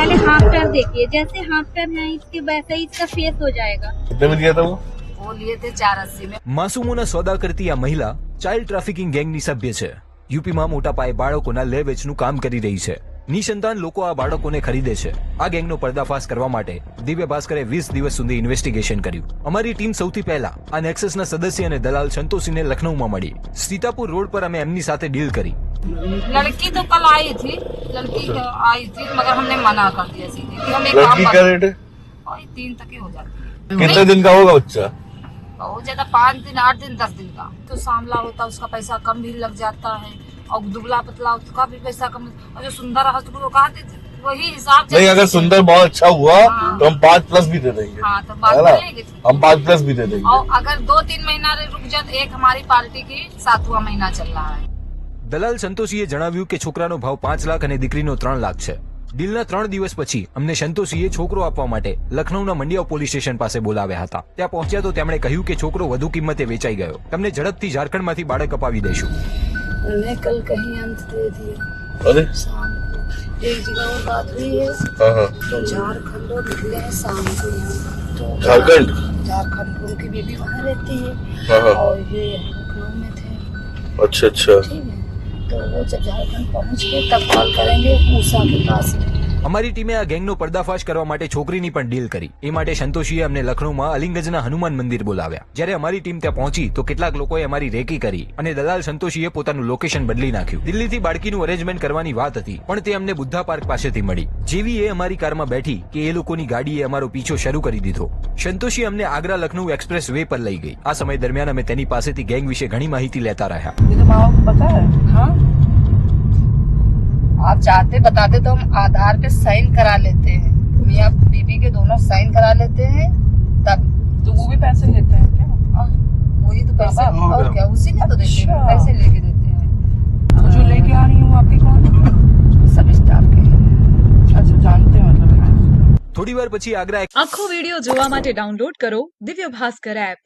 पहले हाथ पैर देखिए, जैसे हाथ पैर हैं इसके वैसे ही इसका फेस हो जाएगा। कितने में दिया था वो लिए थे 480 में। માસૂમોના સોદા કરતી આ મહિલા ચાઇલ્ડ ટ્રાફિકિંગ ગેંગની સભ્ય છે। યુપીમાં મોટા પાયે બાળકોના લે વેચનું કામ કરી રહી છે। નિસંતાન લોકો આ બાળકોને ખરીદે છે। આ ગેંગનો પર્દાફાશ કરવા માટે દિવ્ય ભાસ્કરે 20 દિવસ સુધી ઇન્વેસ્ટિગેશન કર્યું। અમારી ટીમ સૌથી પહેલા આ નેક્સસના સદસ્ય અને દલાલ સંતોષીને લખનૌમાં મળી। સીતાપુર રોડ પર અમે એમની સાથે ડીલ કરી। लड़की तो कल आई थी, मगर हमने मना कर दिया सीधे कि हम एक लड़की काम क्या रेट है? 3 तक ही हो जाती है। कितने दिन का होगा बच्चा? बहुत ज्यादा 5 दिन 8 दिन 10 दिन का। तो सांवला होता उसका पैसा कम भी लग जाता है, और दुबला पतला उसका भी पैसा कम। और जो सुंदर हस्बैंड को कहा देते वही हिसाब से। नहीं, अगर सुंदर बहुत अच्छा हुआ तो हम 5+ भी दे देंगे। हाँ तो बात है ना? करेंगे। हम 5+ भी दे देंगे। और अगर 2-3 महीना रुक जाए तो एक हमारी पार्टी की 7वां महीना चल रहा है। દલાલ સંતોષીએ જણાવ્યું કે છોકરાનો ભાવ 5 લાખ અને દીકરીનો 3 લાખ છે। ડીલના 3 દિવસ પછી અમને સંતોષીએ છોકરો આપવા માટે લખનૌના મંડિયા પોલીસ સ્ટેશન પાસે બોલાવ્યા હતા। ત્યાં પહોંચ્યા તો તેમણે કહ્યું કે છોકરો વધુ કિંમતે વેચાઈ ગયો, તમને ઝડપથી ઝારખંડમાંથી બાળક અપાવી દઈશું। मैंने कल कहीं अंत दे दिया। अरे शाम को एक जगह और बात हुई है हाँ हाँ, तो झारखंड और निकले हैं शाम को यहाँ। तो झारखंड? झारखंड उनकी बेबी वहाँ रहती है हाँ हाँ, और ये लखनऊ में थे। अच्छा अच्छा। ठीक है, तो वो जब झारखंड पहुँच गए तब कॉल करेंगे ऊषा के पास में। અમારી ટીમે આ ગેંગનો પર્દાફાશ કરવા માટે છોકરીની પણ ડીલ કરી। એ માટે સંતોષીએ અમને લખનૌમાં અલિંગજના હનુમાન મંદિર બોલાવ્યા। જ્યારે અમારી ટીમ ત્યાં પહોંચી તો કેટલાક લોકોએ અમારી રેકી કરી અને દલાલ સંતોષીએ પોતાનું લોકેશન બદલી નાખ્યું। દિલ્હીથી બાળકીનું અરેન્જમેન્ટ કરવાની વાત હતી, પણ તે અમને બુદ્ધા પાર્ક પાસેથી મળી। જેવી એ અમારી કારમાં બેઠી કે એ લોકોની ગાડીએ અમારો પીછો શરૂ કરી દીધો। સંતોષી અમને આગ્રા લખનઉ એક્સપ્રેસ વે પર લઈ ગઈ। આ સમય દરમિયાન અમે તેની પાસેથી ગેંગ વિશે ઘણી માહિતી લેતા રહ્યા। पता है? हाँ, आप चाहते बताते तो हम आधार पे साइन करा लेते हैं, मियाँ बीबी के दोनों साइन करा लेते हैं तब। तो वो भी पैसे लेते हैं क्या? हाँ, वही तो पैसे बाबा, और क्या उसी ने तो देते हैं, अच्छा। पैसे लेके देते हैं। तो जो लेके आ रही हूँ आपके कौन? सब स्टाफ के हैं। अच्छा, जानते हैं मतलब। થોડી વાર પછી આગ્રા આખો વિડિયો જોવા માટે ડાઉનલોડ કરો દિવ્ય ભાસ્કર એપ।